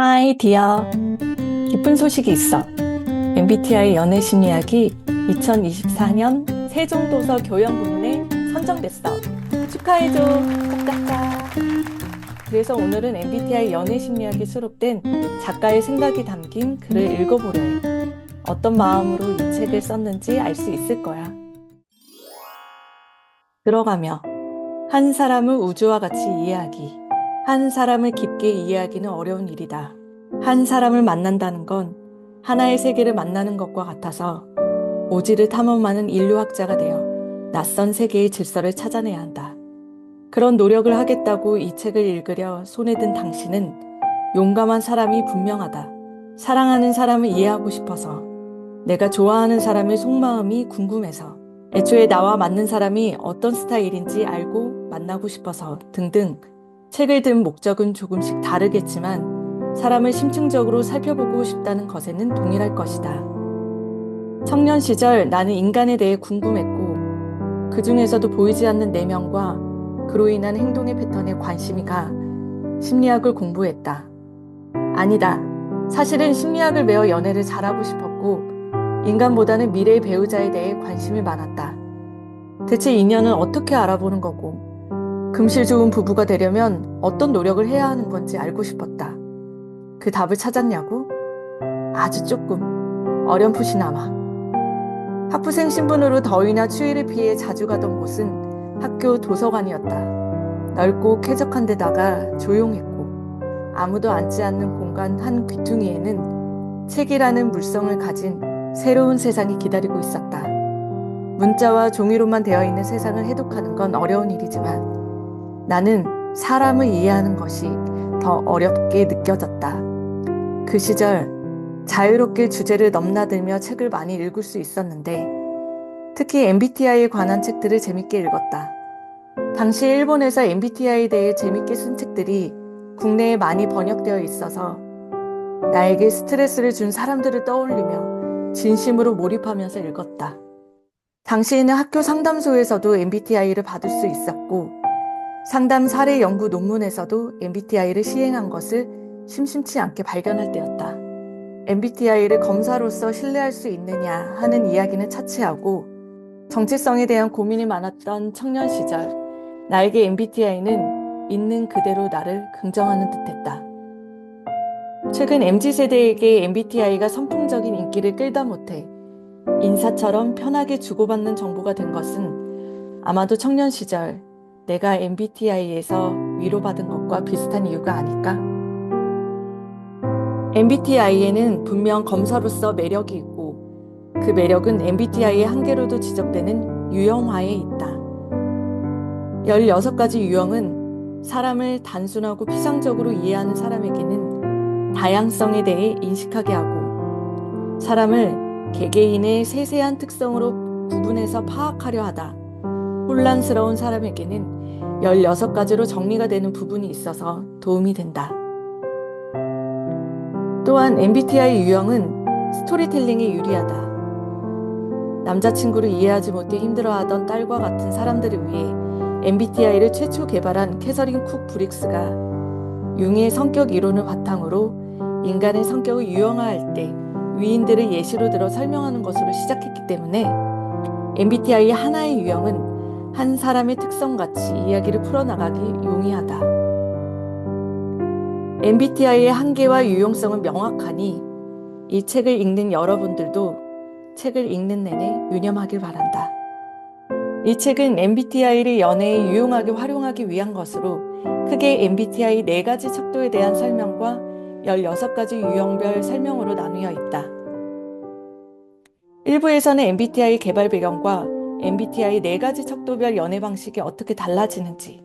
하이 디어, 기쁜 소식이 있어. MBTI 연애 심리학이 2024년 세종도서 교양 부문에 선정됐어. 축하해줘. 짝짝짝. 그래서 오늘은 MBTI 연애 심리학이 수록된 작가의 생각이 담긴 글을 읽어보려 해. 어떤 마음으로 이 책을 썼는지 알 수 있을 거야. 들어가며 한 사람을 우주와 같이 이해하기. 한 사람을 깊게 이해하기는 어려운 일이다. 한 사람을 만난다는 건 하나의 세계를 만나는 것과 같아서 오지를 탐험하는 인류학자가 되어 낯선 세계의 질서를 찾아내야 한다. 그런 노력을 하겠다고 이 책을 읽으려 손에 든 당신은 용감한 사람이 분명하다. 사랑하는 사람을 이해하고 싶어서, 내가 좋아하는 사람의 속마음이 궁금해서, 애초에 나와 맞는 사람이 어떤 스타일인지 알고 만나고 싶어서 등등. 책을 든 목적은 조금씩 다르겠지만 사람을 심층적으로 살펴보고 싶다는 것에는 동일할 것이다. 청년 시절 나는 인간에 대해 궁금했고 그 중에서도 보이지 않는 내면과 그로 인한 행동의 패턴에 관심이 가 심리학을 공부했다. 아니다. 사실은 심리학을 배워 연애를 잘하고 싶었고 인간보다는 미래의 배우자에 대해 관심이 많았다. 대체 인연은 어떻게 알아보는 거고 금실 좋은 부부가 되려면 어떤 노력을 해야 하는 건지 알고 싶었다. 그 답을 찾았냐고? 아주 조금, 어렴풋이나마. 학부생 신분으로 더위나 추위를 피해 자주 가던 곳은 학교 도서관이었다. 넓고 쾌적한 데다가 조용했고 아무도 앉지 않는 공간 한 귀퉁이에는 책이라는 물성을 가진 새로운 세상이 기다리고 있었다. 문자와 종이로만 되어 있는 세상을 해독하는 건 어려운 일이지만 나는 사람을 이해하는 것이 더 어렵게 느껴졌다. 그 시절 자유롭게 주제를 넘나들며 책을 많이 읽을 수 있었는데 특히 MBTI에 관한 책들을 재밌게 읽었다. 당시 일본에서 MBTI에 대해 재밌게 쓴 책들이 국내에 많이 번역되어 있어서 나에게 스트레스를 준 사람들을 떠올리며 진심으로 몰입하면서 읽었다. 당시에는 학교 상담소에서도 MBTI를 받을 수 있었고 상담 사례 연구 논문에서도 MBTI를 시행한 것을 심심치 않게 발견할 때였다. MBTI를 검사로서 신뢰할 수 있느냐 하는 이야기는 차치하고 정체성에 대한 고민이 많았던 청년 시절 나에게 MBTI는 있는 그대로 나를 긍정하는 듯했다. 최근 MZ세대에게 MBTI가 선풍적인 인기를 끌다 못해 인사처럼 편하게 주고받는 정보가 된 것은 아마도 청년 시절 내가 MBTI에서 위로받은 것과 비슷한 이유가 아닐까? MBTI에는 분명 검사로서 매력이 있고 그 매력은 MBTI의 한계로도 지적되는 유형화에 있다. 16가지 유형은 사람을 단순하고 피상적으로 이해하는 사람에게는 다양성에 대해 인식하게 하고 사람을 개개인의 세세한 특성으로 구분해서 파악하려 하다. 혼란스러운 사람에게는 16가지로 정리가 되는 부분이 있어서 도움이 된다. 또한 MBTI 유형은 스토리텔링에 유리하다. 남자친구를 이해하지 못해 힘들어하던 딸과 같은 사람들을 위해 MBTI를 최초 개발한 캐서린 쿡 브릭스가 융의 성격 이론을 바탕으로 인간의 성격을 유형화할 때 위인들을 예시로 들어 설명하는 것으로 시작했기 때문에 MBTI 하나의 유형은 한 사람의 특성같이 이야기를 풀어나가기 용이하다. MBTI의 한계와 유용성은 명확하니 이 책을 읽는 여러분들도 책을 읽는 내내 유념하길 바란다. 이 책은 MBTI를 연애에 유용하게 활용하기 위한 것으로 크게 MBTI 4가지 척도에 대한 설명과 16가지 유형별 설명으로 나누어 있다. 1부에서는 MBTI 개발 배경과 MBTI 4가지 척도별 연애 방식이 어떻게 달라지는지,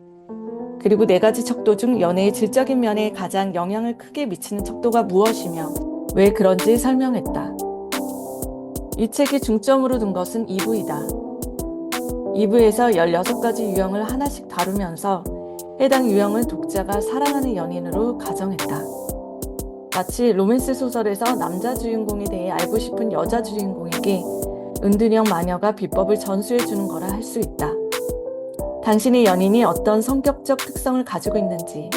그리고 4가지 척도 중 연애의 질적인 면에 가장 영향을 크게 미치는 척도가 무엇이며 왜 그런지 설명했다. 이 책이 중점으로 둔 것은 2부이다. 2부에서 16가지 유형을 하나씩 다루면서 해당 유형을 독자가 사랑하는 연인으로 가정했다. 마치 로맨스 소설에서 남자 주인공에 대해 알고 싶은 여자 주인공에게 은둔형 마녀가 비법을 전수해주는 거라 할 수 있다. 당신의 연인이 어떤 성격적 특성을 가지고 있는지,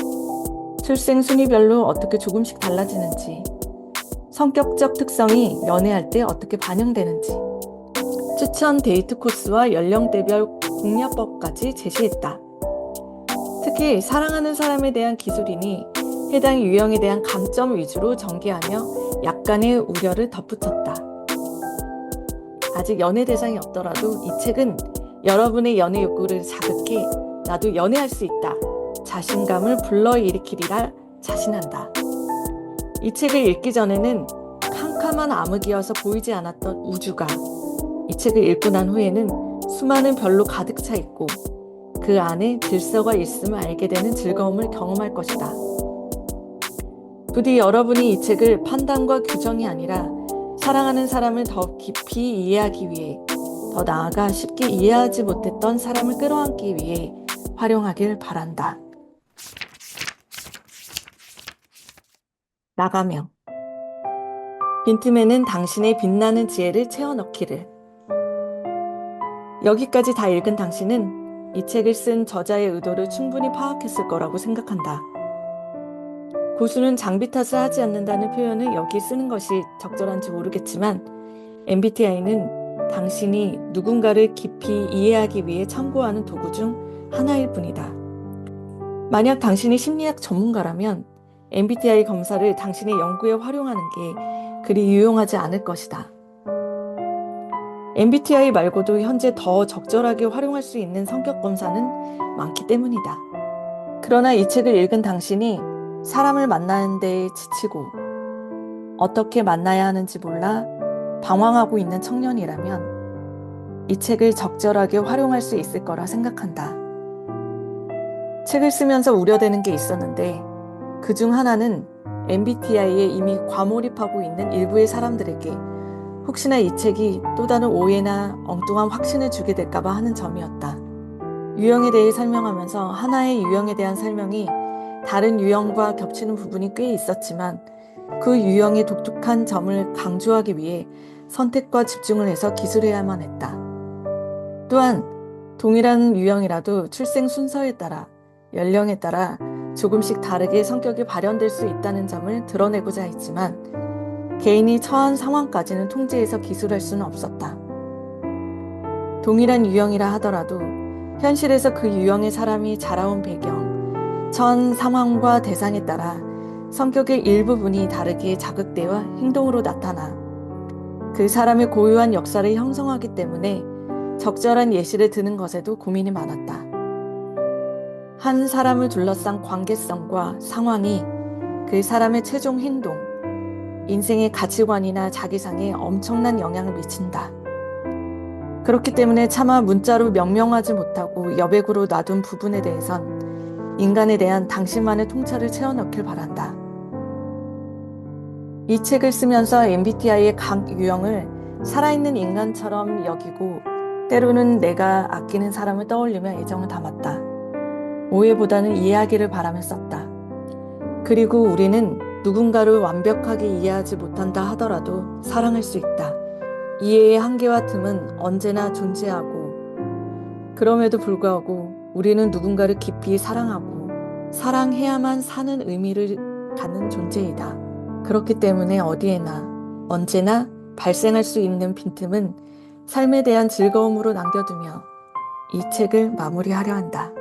출생 순위별로 어떻게 조금씩 달라지는지, 성격적 특성이 연애할 때 어떻게 반영되는지, 추천 데이트 코스와 연령대별 공략법까지 제시했다. 특히 사랑하는 사람에 대한 기술이니 해당 유형에 대한 강점 위주로 전개하며 약간의 우려를 덧붙였다. 아직 연애 대상이 없더라도 이 책은 여러분의 연애 욕구를 자극해 나도 연애할 수 있다, 자신감을 불러일으키리라 자신한다. 이 책을 읽기 전에는 캄캄한 암흑이어서 보이지 않았던 우주가 이 책을 읽고 난 후에는 수많은 별로 가득 차 있고 그 안에 질서가 있음을 알게 되는 즐거움을 경험할 것이다. 부디 여러분이 이 책을 판단과 규정이 아니라 사랑하는 사람을 더 깊이 이해하기 위해, 더 나아가 쉽게 이해하지 못했던 사람을 끌어안기 위해 활용하길 바란다. 나가명. 빈틈에는 당신의 빛나는 지혜를 채워 넣기를. 여기까지 다 읽은 당신은 이 책을 쓴 저자의 의도를 충분히 파악했을 거라고 생각한다. 고수는 장비 탓을 하지 않는다는 표현을 여기 쓰는 것이 적절한지 모르겠지만 MBTI는 당신이 누군가를 깊이 이해하기 위해 참고하는 도구 중 하나일 뿐이다. 만약 당신이 심리학 전문가라면 MBTI 검사를 당신의 연구에 활용하는 게 그리 유용하지 않을 것이다. MBTI 말고도 현재 더 적절하게 활용할 수 있는 성격 검사는 많기 때문이다. 그러나 이 책을 읽은 당신이 사람을 만나는 데에 지치고 어떻게 만나야 하는지 몰라 방황하고 있는 청년이라면 이 책을 적절하게 활용할 수 있을 거라 생각한다. 책을 쓰면서 우려되는 게 있었는데 그 중 하나는 MBTI에 이미 과몰입하고 있는 일부의 사람들에게 혹시나 이 책이 또 다른 오해나 엉뚱한 확신을 주게 될까봐 하는 점이었다. 유형에 대해 설명하면서 하나의 유형에 대한 설명이 다른 유형과 겹치는 부분이 꽤 있었지만 그 유형의 독특한 점을 강조하기 위해 선택과 집중을 해서 기술해야만 했다. 또한 동일한 유형이라도 출생 순서에 따라, 연령에 따라 조금씩 다르게 성격이 발현될 수 있다는 점을 드러내고자 했지만 개인이 처한 상황까지는 통제해서 기술할 수는 없었다. 동일한 유형이라 하더라도 현실에서 그 유형의 사람이 자라온 배경, 처한 상황과 대상에 따라 성격의 일부분이 다르게 자극되어 행동으로 나타나 그 사람의 고유한 역사를 형성하기 때문에 적절한 예시를 드는 것에도 고민이 많았다. 한 사람을 둘러싼 관계성과 상황이 그 사람의 최종 행동, 인생의 가치관이나 자기상에 엄청난 영향을 미친다. 그렇기 때문에 차마 문자로 명명하지 못하고 여백으로 놔둔 부분에 대해선 인간에 대한 당신만의 통찰을 채워 넣길 바란다. 이 책을 쓰면서 MBTI의 각 유형을 살아있는 인간처럼 여기고 때로는 내가 아끼는 사람을 떠올리며 애정을 담았다. 오해보다는 이해하기를 바라며 썼다. 그리고 우리는 누군가를 완벽하게 이해하지 못한다 하더라도 사랑할 수 있다. 이해의 한계와 틈은 언제나 존재하고 그럼에도 불구하고 우리는 누군가를 깊이 사랑하고 사랑해야만 사는 의미를 갖는 존재이다. 그렇기 때문에 어디에나 언제나 발생할 수 있는 빈틈은 삶에 대한 즐거움으로 남겨두며 이 책을 마무리하려 한다.